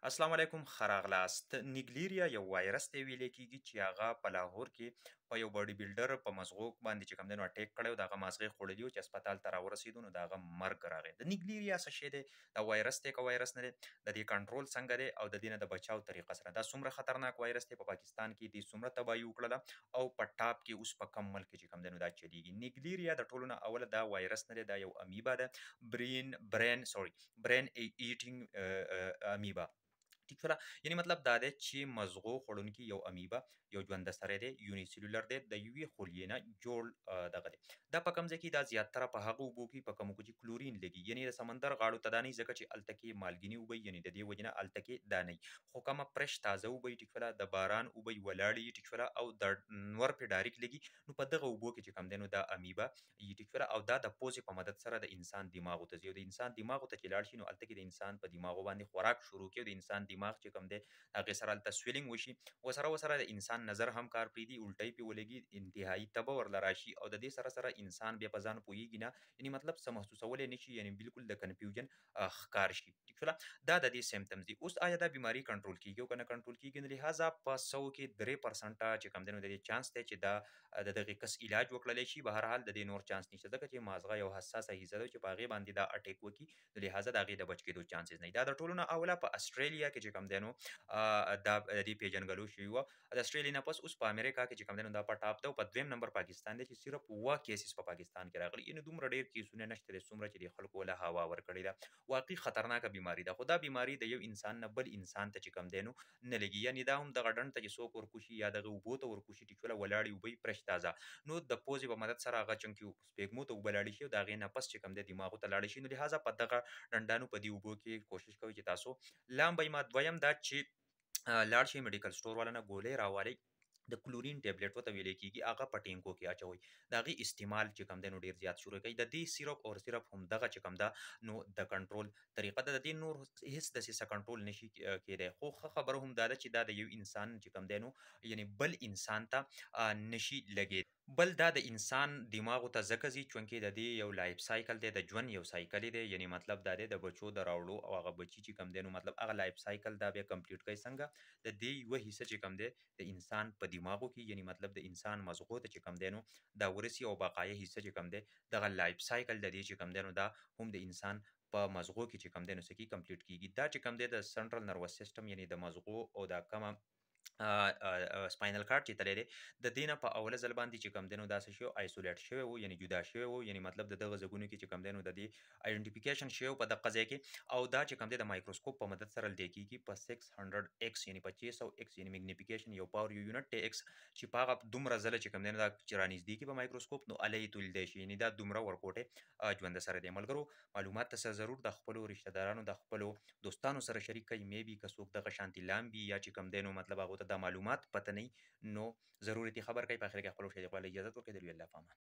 السلام علیکم ښه راغلاست. نیگلیریا یو وایرس دی ویلی کېږي چې هغه په لاهور کې په یو باډي بلډر په مزغو باندې چې کوم دی نو اټیک کړی و، د هغه مازغې خوړلي وو چې هسپتال ته راورسېدو نو د هغه مرګ راغی. د نیگلیریا څه شی دی؟ دا وایرس دی که وایرس نه دی؟ د دې کنټرول څنګه دی او د دې نه د بچاو طریقه سره؟ دا څومره خطرناک وایرس دی؟ په پاکستان کې دې څومره تباهي وکړله او په ټاپ کې اوس په کم ملک کې چې کوم دی نو دا چلیږي. نیگلیریا د ټولو نه اوله دا وایرس نه دی، دا یو امیبا ده، برین ایټینګ امیبا. ټیک شوله. یعنې مطلب دا دی چې مزغو خوړونکي یو امیبا، یو ژونده سری دی، یونیسیلولر دی، د یوې خلیې نه جوړ دغه دی. دا په کوم ځای کې؟ دا زیاتره په هغو اوبو کې په کومو کې چې کلورین لګي، یعنې د سمندر غاړو ته دا نه وي، ځکه چې هلته کې مالګینې اوبه وي، یعنې د دې وجې نه هلته کې دا نه وي. خو کومه فرش تازه اوبه وي، ټیک شوله، د باران اوبه وي ولاړې وي، ټیک شوله، او د نور پرې ډایرکټ لګي، نو په دغه اوبو کې چې کوم دی نو دا امیبا وي، ټیک شوله، او دا د پوزې په مدد سره د انسان دماغو ته ځي، او د انسان دماغو ته چې لاړ شي نو هلته کې د انسان په دماغو باندې خوراک شروع کړي، او د انسان دماغ چې کوم دی هغې سره هلته سویلینګ وشي، ورسره د انسان نظر هم کار پرېږدي، الټۍ پرې ولګي، انتهایي تبه ورله راشي، او د دې سره انسان بیا په ځان پوهېږي نه، یعنې مطلب څه محسوسولی نه شي، یعنې بالکل د کنفیوژن ښکار شي. ټیک شوله. دا د دې سیمپټمز دي. اوس آیا دا بیماري کنټرول کېږي او که نه کنټرول کېږي؟ نو لحاظه په 100 کې 3% چې کوم دی نو د دې چانس دی چې دا د دغې کس علاج وکړلی شي. بهرحال د دې نور چانس نشته، ځکه چې مازغه یو حساسه حصه ده چې په هغې باندې دا اټیک وکړي، نو لحاظه د هغې د بچ کېدو چانسز نه وي. دا د ټولو نه اوله په اسټرالیا کې چې کوم دی نو دا د دې پیژنګلو شوي وه. د اسټرالیا نه پس اوس په امریکا کې چې کوم دی نو دا په ټاپ ده، او په دویم نمبر پاکستان دی چې صرف 7 کیسز په پاکستان کې راغلي، یعنې دومره ډېر کیسونه نشته دی څومره چې د خلکو له هوا ورکړې ده. واقعي خطرناکه بیماري ده، خو دا بیماري د یو انسان نه بل انسان ته چې کوم دی نو نه لګي، یعنې دا هم دغه ډنډ ته چې څوک ورکوشي یا دغه اوبو ته ورکوشي، ټیک شوله، ولاړې اوبه وي فرش تازه، نو د پوزې په مدد سره هغه چونکې سپېږمو ته اوبه لاړې شي او د هغې نه پس چې کوم دی دماغو ته لاړې شي، نو لحاظه په دغه ډنډانو په دې اوبو کې کوشش کوئ چې تاسو لامبئ. ما دویم دا چې لاړ شئ میډیکل سټور والا نه ګولۍ راوالئ، د کلورین ټابلیټ ورته ویلی کېږي، هغه په ټینکو کې اچوئ، د هغې استعمال چې کوم دی نو ډېر زیات شروع کوئ. د دې سیرپ او صرف همدغه چې کوم ده نو د کنټرول طریقه ده، د دې نور هېڅ دسې کنټرول نشي کېدی. خو ښه خبره هم دا ده چې دا د یو انسان چې کوم دی نو یعنې بل انسان ته نشي لګېدی. بل دا د انسان دماغو ته ځکه ځي چونکې د دې یو لایف سایکل دی، د ژوند یو سایکل دی، یعنې مطلب دا دی د بچو د راوړو او هغه بچي چې کوم دی نو مطلب هغه لایف سایکل دا بیا کمپلیټ کوي. څنګه؟ د دې یوه حصه چې کوم دی د انسان په دماغو کې، یعنې مطلب د انسان مزغو ته چې کوم دی نو دا ورسي، او بقایه حصه چې کوم دی دغه لایف سایکل د دې چې کوم دی نو دا هم د انسان په مزغو کې چې کوم دی نو څه کېږي کمپلیټ کېږي. دا چې کوم دی د سنټرل نروس سیسټم، یعنې د مزغو او دا کومه سپاینل کارډ چې تللی دی، د دې نه په اوله ځل باندې چې کوم دی نو دا څه شوی و، آیسولیټ شوی و، یعنې جدا شوی و، یعنې مطلب د دغه ځګونو کې چې کوم دی نو د دې آیډنټیفیکیشن شوی و په دغه ځای کې، او دا چې کوم دی د مایکروسکوپ په مدد سره لیدل کېږي په 600x، یعنې په 600x، یعنې میګنیفیکیشن یو پاور یو یونټ دی x، چې په هغه دومره ځله چې کوم دی نو دا چې رانږدې کړي په مایکروسکوپ نو هله یې تولیدی شي، یعنې دا دومره ورکوټی ژونده سری دی. ملګرو معلومات ته څه ضرور د خپلو رشته دارانو د خپلو دوستانو سره شریک کړئ، میبي که څوک دغه شانتې لامبي یا چې کوم دی نو مطلب هغو ته دا معلومات پته نه وي نو ضرور یې خبر کړئ. په اخر کې خپلو شریکوالو اجازت ورکړئ. د لوی الله په امان.